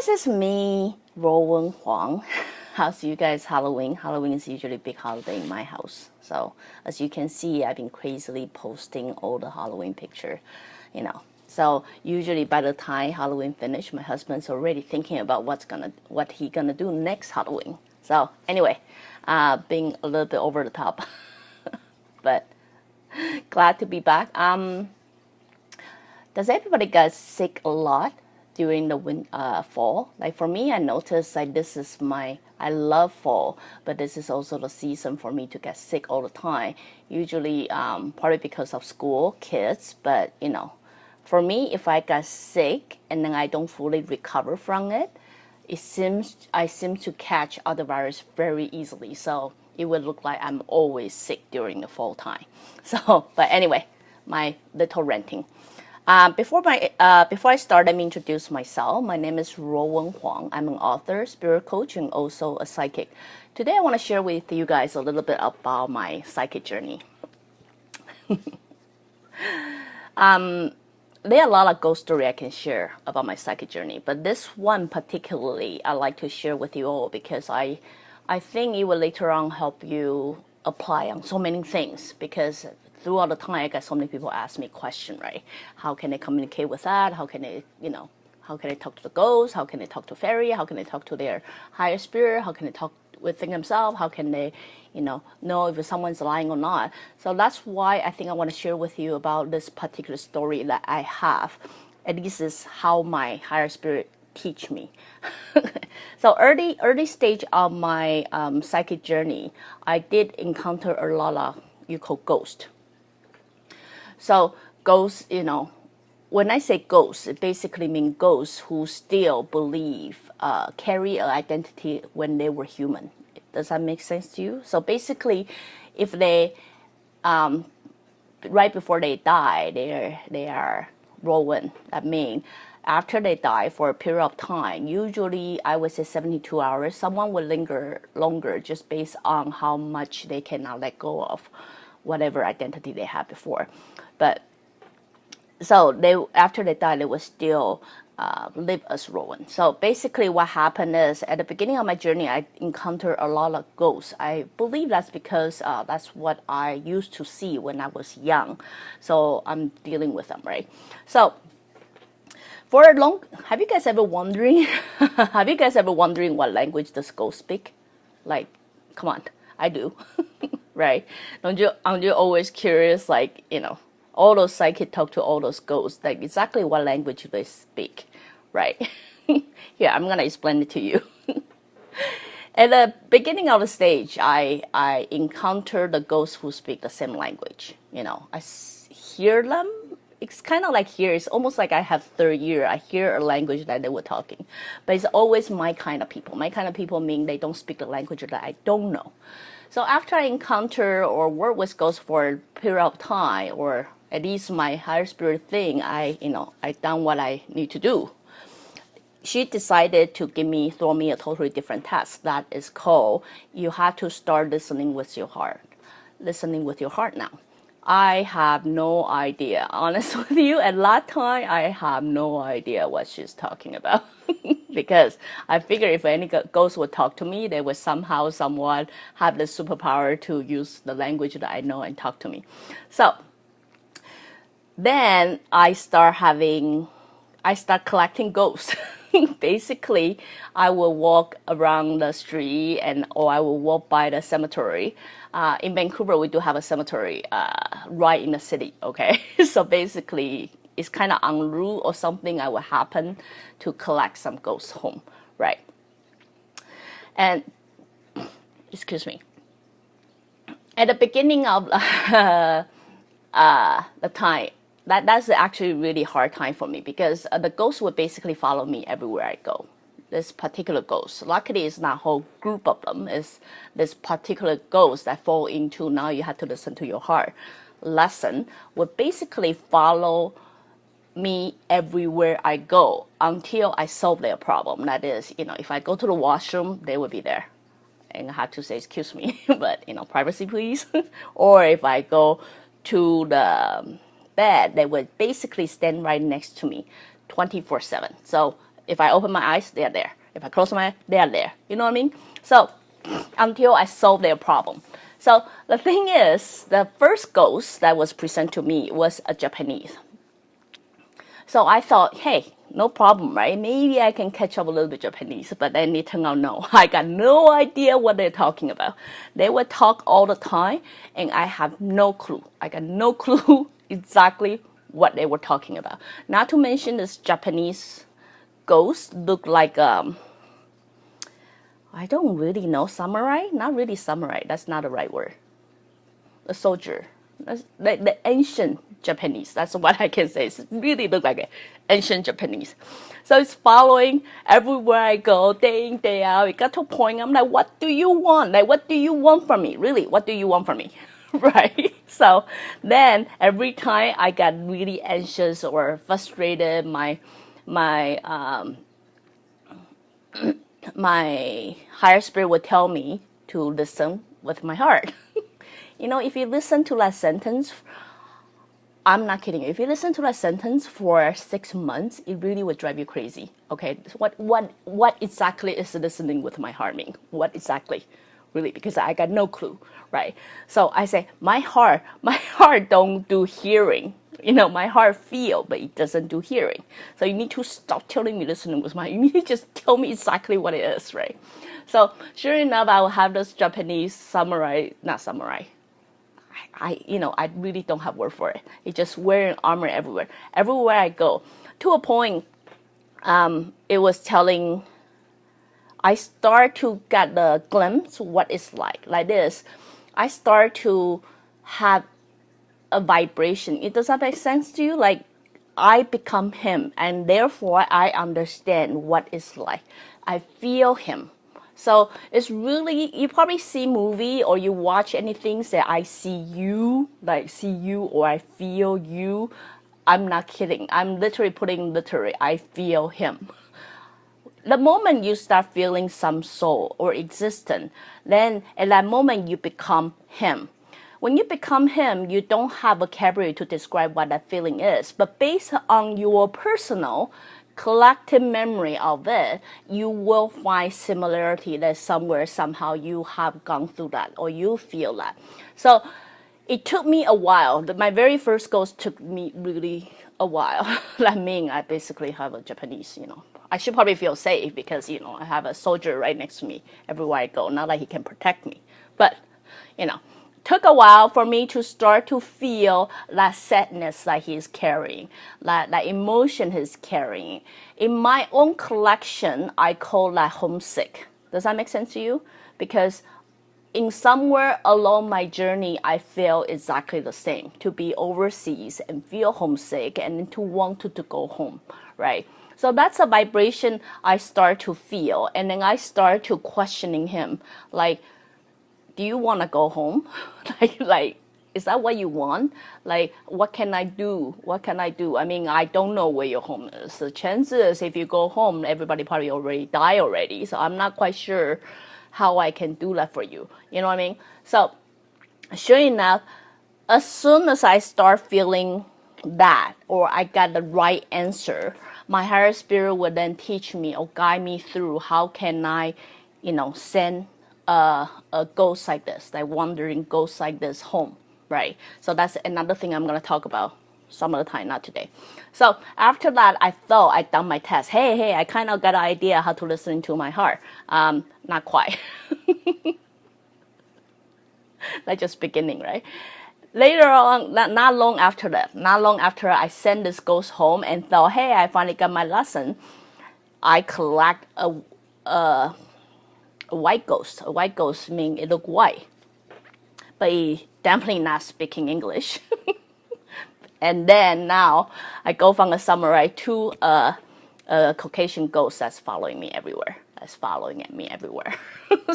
guys, it's me, Ruowen Huang. How's you guys Halloween? Halloween is usually a big holiday in my house. So as you can see, I've been crazily posting all the Halloween picture, So usually by the time Halloween finish, my husband's already thinking about what he gonna do next Halloween. So anyway, being a little bit over the top, but glad to be back. Does everybody get sick a lot during the fall? Like for me, I noticed like I love fall, but this is also the season for me to get sick all the time. Usually, partly because of school, kids, but for me, if I get sick and then I don't fully recover from it, I seem to catch other virus very easily. So it would look like I'm always sick during the fall time. So, but anyway, my little ranting. Before I start, let me introduce myself. My name is Ruowen Huang. I'm an author, spirit coach, and also a psychic. Today, I want to share with you guys a little bit about my psychic journey. There are a lot of ghost stories I can share about my psychic journey, but this one particularly I like to share with you all because I think it will later on help you apply on so many things, because throughout the time I got so many people ask me questions, right? How can they communicate with that? How can they, how can they talk to the ghosts? How can they talk to fairy? How can they talk to their higher spirit? How can they talk within themselves? How can they, know if someone's lying or not? So that's why I think I want to share with you about this particular story that I have. And this is how my higher spirit teach me. So early stage of my psychic journey, I did encounter a lot of you call ghost. So ghosts, when I say ghosts, it basically means ghosts who still believe, carry an identity when they were human. Does that make sense to you? So basically, if they, right before they die, they are Ruowen. That means after they die for a period of time, usually I would say 72 hours, someone will linger longer just based on how much they cannot let go of whatever identity they had before. But so after they die, they will still live as Ruowen. So basically what happened is at the beginning of my journey, I encountered a lot of ghosts. I believe that's because that's what I used to see when I was young. So I'm dealing with them, right? So have you guys ever wondering what language does ghost speak? Like, come on, I do, right? Aren't you always curious, like, all those psychics talk to all those ghosts, like exactly what language do they speak, right? Here, I'm gonna explain it to you. At the beginning of the stage, I encounter the ghosts who speak the same language. I hear them. It's kind of like here. It's almost like I have third year. I hear a language that they were talking, but it's always my kind of people. My kind of people mean they don't speak the language that I don't know. So after I encounter or work with ghosts for a period of time, or at least my higher spirit thing, I done what I need to do. She decided to throw me a totally different task that is called, you have to start listening with your heart. Listening with your heart now. I have no idea. Honest with you, at that time, I have no idea what she's talking about. Because I figured if any ghost would talk to me, they would somehow, somewhat have the superpower to use the language that I know and talk to me. So then I start collecting ghosts. Basically, I will walk around the street or I will walk by the cemetery. In Vancouver, we do have a cemetery right in the city, okay? So basically, it's kind of en route or something I will happen to collect some ghosts home, right? And, excuse me. At the beginning of the time, that's actually a really hard time for me, because the ghosts would basically follow me everywhere I go. This particular ghost, luckily it's not a whole group of them, it's this particular ghost that fall into, now you have to listen to your heart lesson, would basically follow me everywhere I go until I solve their problem. That is, if I go to the washroom, they will be there. And I have to say, excuse me, but, privacy please. Or if I go to the bed, they would basically stand right next to me 24/7. So If I open my eyes, they're there. If I close my eyes, they're there. You know what I mean? So until I solve their problem. So the thing is, the first ghost that was presented to me was a Japanese. So I thought, hey, no problem, right? Maybe I can catch up a little bit Japanese. But then it turned out no. I got no idea what they're talking about. They would talk all the time, and I have no clue. I got no clue exactly what they were talking about. Not to mention this Japanese ghost looked like I don't really know, samurai? Not really samurai. That's not the right word. A soldier. That's the ancient Japanese. That's what I can say. It really look like an ancient Japanese. So it's following everywhere I go, day in, day out. It got to a point, I'm like, what do you want? Like, what do you want from me? Really, what do you want from me? Right? So then every time I got really anxious or frustrated, my higher spirit would tell me to listen with my heart. You know, if you listen to that sentence, I'm not kidding you. If you listen to that sentence for 6 months, it really would drive you crazy. Okay, what exactly is listening with my heart mean? What exactly? Really, because I got no clue, right? So I say, my heart don't do hearing. You know, my heart feel, but it doesn't do hearing. So you need to stop telling me listening with my heart. You need to just tell me exactly what it is, right? So sure enough, I will have this Japanese not samurai. I really don't have word for it. It's just wearing armor everywhere. Everywhere I go. To a point, it was telling, I start to get the glimpse what it's like this. I start to have a vibration. Does that make sense to you? Like, I become him, and therefore I understand what it's like. I feel him. So it's really, you probably see movie or you watch anything, say, I see you, like see you, or I feel you. I'm not kidding. I'm literally putting I feel him. The moment you start feeling some soul or existence, then at that moment you become him. When you become him, you don't have vocabulary to describe what that feeling is. But based on your personal collective memory of it, you will find similarity that somewhere, somehow you have gone through that or you feel that. So it took me a while. My very first ghost took me really a while. That means I basically have a Japanese, I should probably feel safe because, I have a soldier right next to me everywhere I go. Not like he can protect me. But, took a while for me to start to feel that sadness that he's carrying, that emotion he's carrying. In my own collection, I call that homesick. Does that make sense to you? Because in somewhere along my journey, I feel exactly the same. To be overseas and feel homesick and to want to go home, right? So that's a vibration I start to feel. And then I start to questioning him, like, do you want to go home? like, is that what you want? Like, what can I do? What can I do? I mean, I don't know where your home is. The chances, if you go home, everybody probably already died already. So I'm not quite sure how I can do that for you. You know what I mean? So sure enough, as soon as I start feeling that, or I got the right answer, my higher spirit would then teach me or guide me through how can I, send a ghost like this, like wandering ghost like this home, right? So that's another thing I'm going to talk about some other time, not today. So after that, I thought I done my test. Hey, I kind of got an idea how to listen to my heart. Not quite. Like just beginning, right? Later on, not long after I sent this ghost home and thought, hey, I finally got my lesson. I collect a white ghost. A white ghost means it look white, but he definitely not speaking English. And then now I go from a samurai to a Caucasian ghost that's following me everywhere.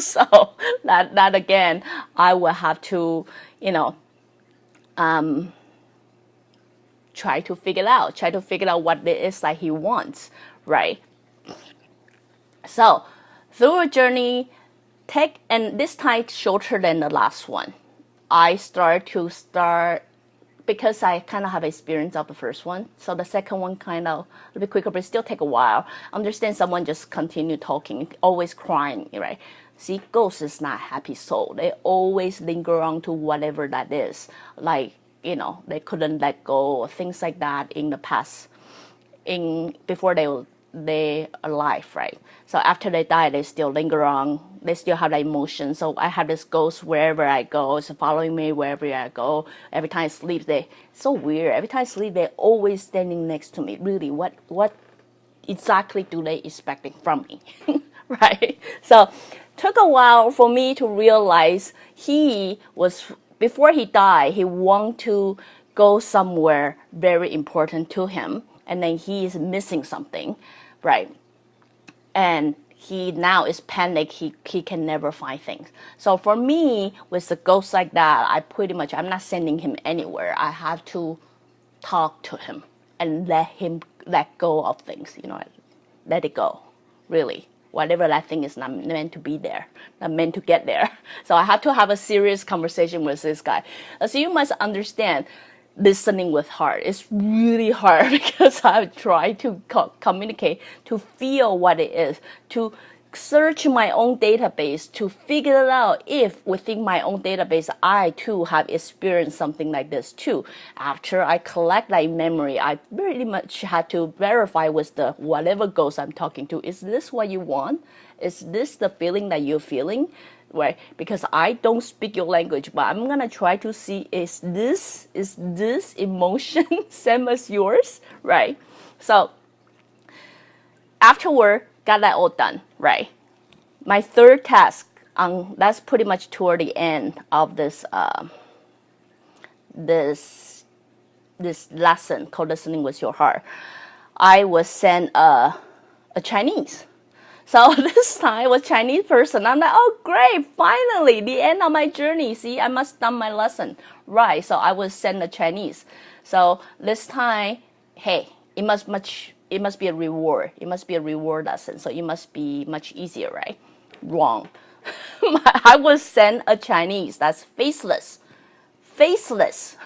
So that again, I will have to, try to figure out what it is that he wants, right? So through a journey, and this time shorter than the last one, I start because I kind of have experience of the first one, so the second one kind of a little bit quicker, but it still take a while. Understand someone just continue talking, always crying, right? See, ghost is not happy soul. They always linger on to whatever that is, like, you know, they couldn't let go or things like that in the past, before they alive, right? So after they die, they still linger on. They still have that emotion. So I have this ghost wherever I go. It's following me wherever I go. Every time I sleep, it's so weird. Every time I sleep, they're always standing next to me. Really, what exactly do they expecting from me, right? So took a while for me to realize before he died, he wanted to go somewhere very important to him, and then he is missing something, right? And he now is panicked. He can never find things. So for me, with a ghost like that, I'm not sending him anywhere. I have to talk to him and let go of things, you know, let it go, really. Whatever that thing is not meant to be there, not meant to get there. So I have to have a serious conversation with this guy. So you must understand, listening with heart is really hard because I've tried to communicate, to feel what it is, to search my own database to figure it out if within my own database I too have experienced something like this too. After I collect that memory, I very much had to verify with the whatever ghost I'm talking to, is this what you want? Is this the feeling that you're feeling? Right? Because I don't speak your language, but I'm gonna try to see, is this emotion same as yours? Right? So afterward, got that all done, right? My third task, that's pretty much toward the end of this lesson called Listening with Your Heart. I was sent a Chinese. So this time it was Chinese person. I'm like, oh great, finally, the end of my journey. See, I must done my lesson. Right, so I was sent a Chinese. So this time, hey, it must be a reward. It must be a reward lesson. So it must be much easier, right? Wrong. I was sent a Chinese that's faceless. Faceless.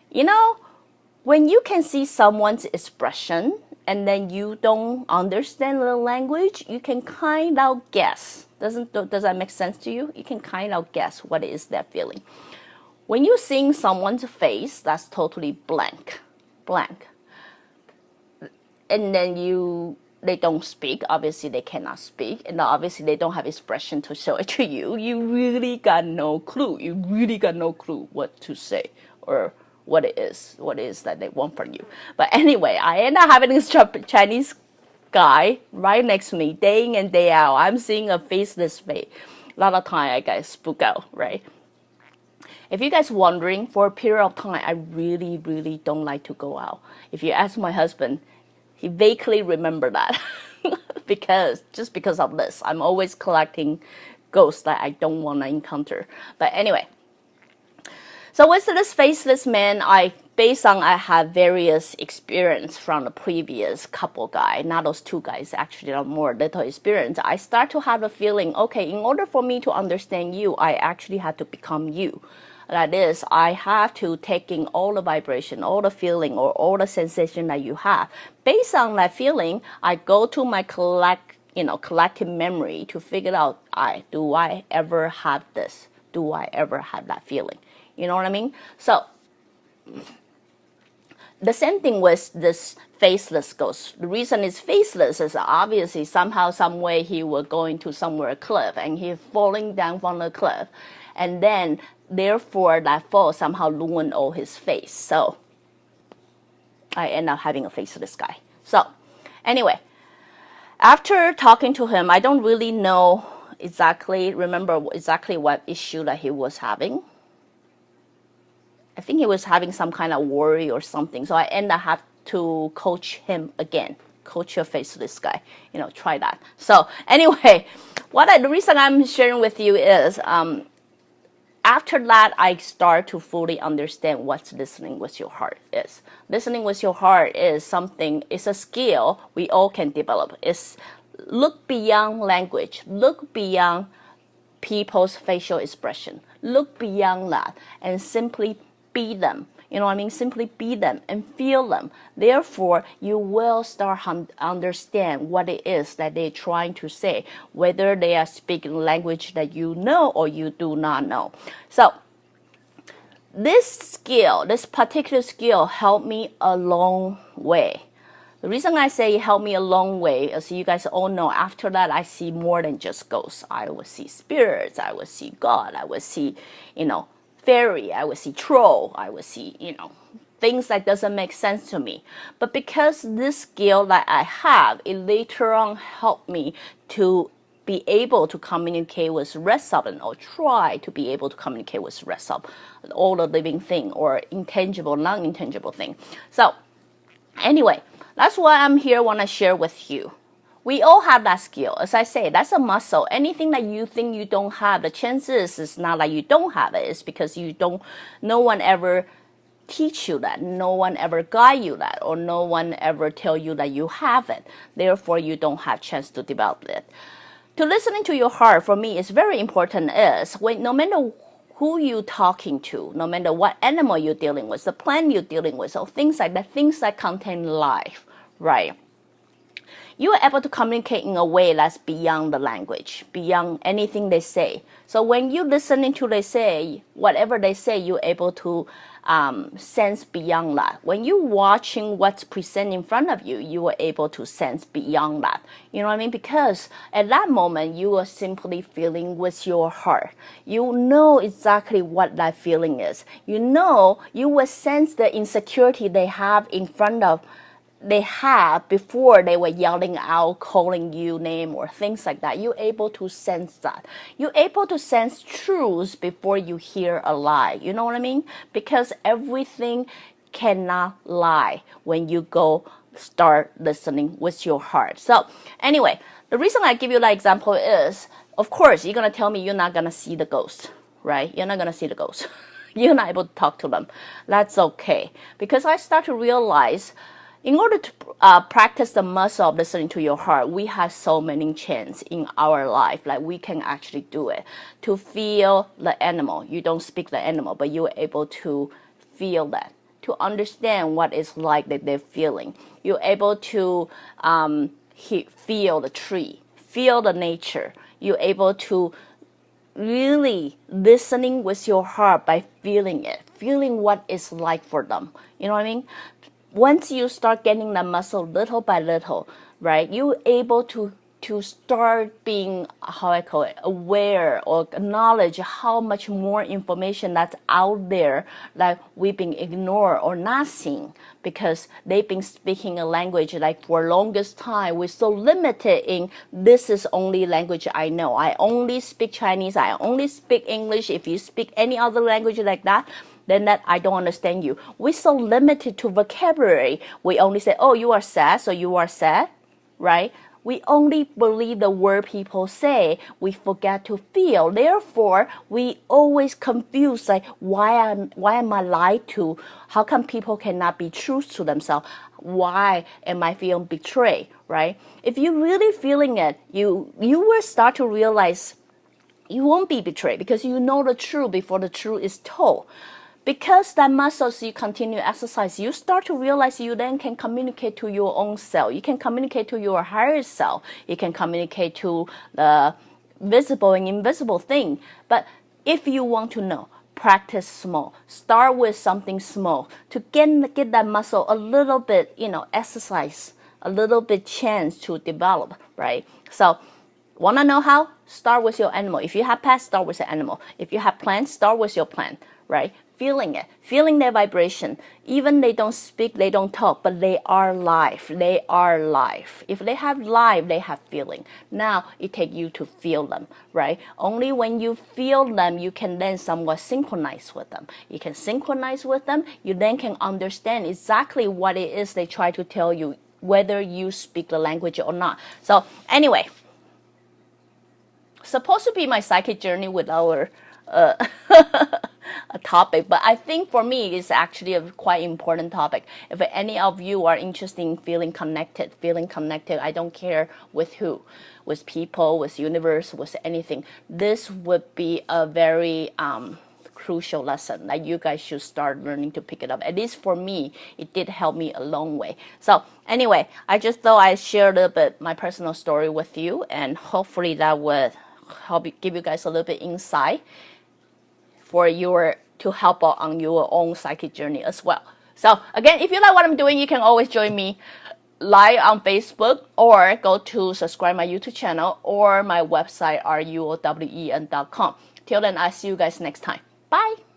You know, when you can see someone's expression and then you don't understand the language, you can kind of guess. Does that make sense to you? You can kind of guess what it is they're feeling. When you're seeing someone's face that's totally blank, and then they don't speak, obviously they cannot speak, and obviously they don't have expression to show it to you, you really got no clue. You really got no clue what to say or what it is that they want from you. But anyway, I end up having this Chinese guy right next to me day in and day out. I'm seeing a faceless face. A lot of time I get spooked out, right? If you guys wondering, for a period of time, I really, really don't like to go out. If you ask my husband, he vaguely remember that because of this. I'm always collecting ghosts that I don't want to encounter. But anyway, so with this faceless man, I have various experience from the previous couple guy, not those two guys, actually more little experience. I start to have a feeling, okay, in order for me to understand you, I actually have to become you. That is, I have to take in all the vibration, all the feeling, or all the sensation that you have. Based on that feeling, I go to my collective memory to figure out, do I ever have this? Do I ever have that feeling? You know what I mean? So the same thing with this faceless ghost. The reason it's faceless is obviously somehow, some way he was going to somewhere cliff and he's falling down from the cliff, and then therefore that fall somehow ruined all his face. So I end up having a faceless guy. So anyway, after talking to him, I don't really remember exactly what issue that he was having. I think he was having some kind of worry or something. So I end up have to coach him again. Coach your faceless guy. Try that. So anyway, the reason I'm sharing with you is after that, I start to fully understand what listening with your heart is. Listening with your heart is it's a skill we all can develop. It's look beyond language, look beyond people's facial expression, look beyond that, and simply be them. You know what I mean? Simply be them and feel them. Therefore, you will start understand what it is that they're trying to say, whether they are speaking language that you know or you do not know. So this particular skill helped me a long way. The reason I say it helped me a long way, as you guys all know, after that I see more than just ghosts. I would see spirits, I would see God, I would see, fairy, I would see troll, I would see, things that doesn't make sense to me. But because this skill that I have, it later on helped me to be able to communicate with rest of them, or try to be able to communicate with rest of all the living thing, or intangible, non-intangible thing. So anyway, that's what I'm here want to share with you. We all have that skill. As I say, that's a muscle. Anything that you think you don't have, the chances is not like you don't have it. It's because no one ever teach you that. No one ever guide you that. Or no one ever tell you that you have it. Therefore, you don't have chance to develop it. To listening to your heart, for me, is very important is no matter who you're talking to, no matter what animal you're dealing with, the plant you're dealing with, or things like that, things that contain life, right? You are able to communicate in a way that's beyond the language, beyond anything they say. So when you're listening to whatever they say, you're able to sense beyond that. When you're watching what's presented in front of you, you are able to sense beyond that. You know what I mean? Because at that moment, you are simply feeling with your heart. You know exactly what that feeling is. You will sense the insecurity they have before they were yelling out, calling you name or things like that. You're able to sense that. You're able to sense truths before you hear a lie. You know what I mean? Because everything cannot lie when you start listening with your heart. So anyway, the reason I give you that example is, of course, you're going to tell me you're not going to see the ghost, right? You're not going to see the ghost. You're not able to talk to them. That's okay. Because I start to realize, in order to practice the muscle of listening to your heart, we have so many chances in our life. Like we can actually do it. To feel the animal. You don't speak the animal, but you're able to feel that. To understand what it's like that they're feeling. You're able to feel the tree. Feel the nature. You're able to really listening with your heart by feeling it. Feeling what it's like for them. You know what I mean? Once you start getting that muscle little by little, right, you're able to start being, aware or acknowledge how much more information that's out there that we've been ignored or not seeing, because they've been speaking a language like for longest time. We're so limited in, this is only language I know. I only speak Chinese. I only speak English. If you speak any other language like that, then that I don't understand you. We're so limited to vocabulary. We only say, oh, you are sad, so you are sad, right? We only believe the word people say. We forget to feel. Therefore, we always confuse, like, why am I lied to? How come people cannot be true to themselves? Why am I feeling betrayed, right? If you're really feeling it, you will start to realize you won't be betrayed, because you know the truth before the truth is told. Because that muscles you continue to exercise, you start to realize you then can communicate to your own self. You can communicate to your higher self. You can communicate to the visible and invisible thing. But if you want to know, practice small. Start with something small to get that muscle a little bit, exercise, a little bit chance to develop, right? So, want to know how? Start with your animal. If you have pets, start with the animal. If you have plants, start with your plant, right? Feeling it, feeling their vibration. Even they don't speak, they don't talk, but they are life. They are life. If they have life, they have feeling. Now it takes you to feel them, right? Only when you feel them, you can then somewhat synchronize with them. You can synchronize with them. You then can understand exactly what it is they try to tell you, whether you speak the language or not. So anyway, supposed to be my psychic journey with our a topic, but I think for me it's actually a quite important topic. If any of you are interested in feeling connected, I don't care with who, with people, with universe, with anything, this would be a very crucial lesson that you guys should start learning to pick it up. At least for me, it did help me a long way. So anyway, I just thought I'd share a little bit my personal story with you, and hopefully that would help give you guys a little bit insight for to help out on your own psychic journey as well. So again, if you like what I'm doing, you can always join me live on Facebook, or go to subscribe my YouTube channel or my website ruowen.com. Till then, I'll see you guys next time. Bye.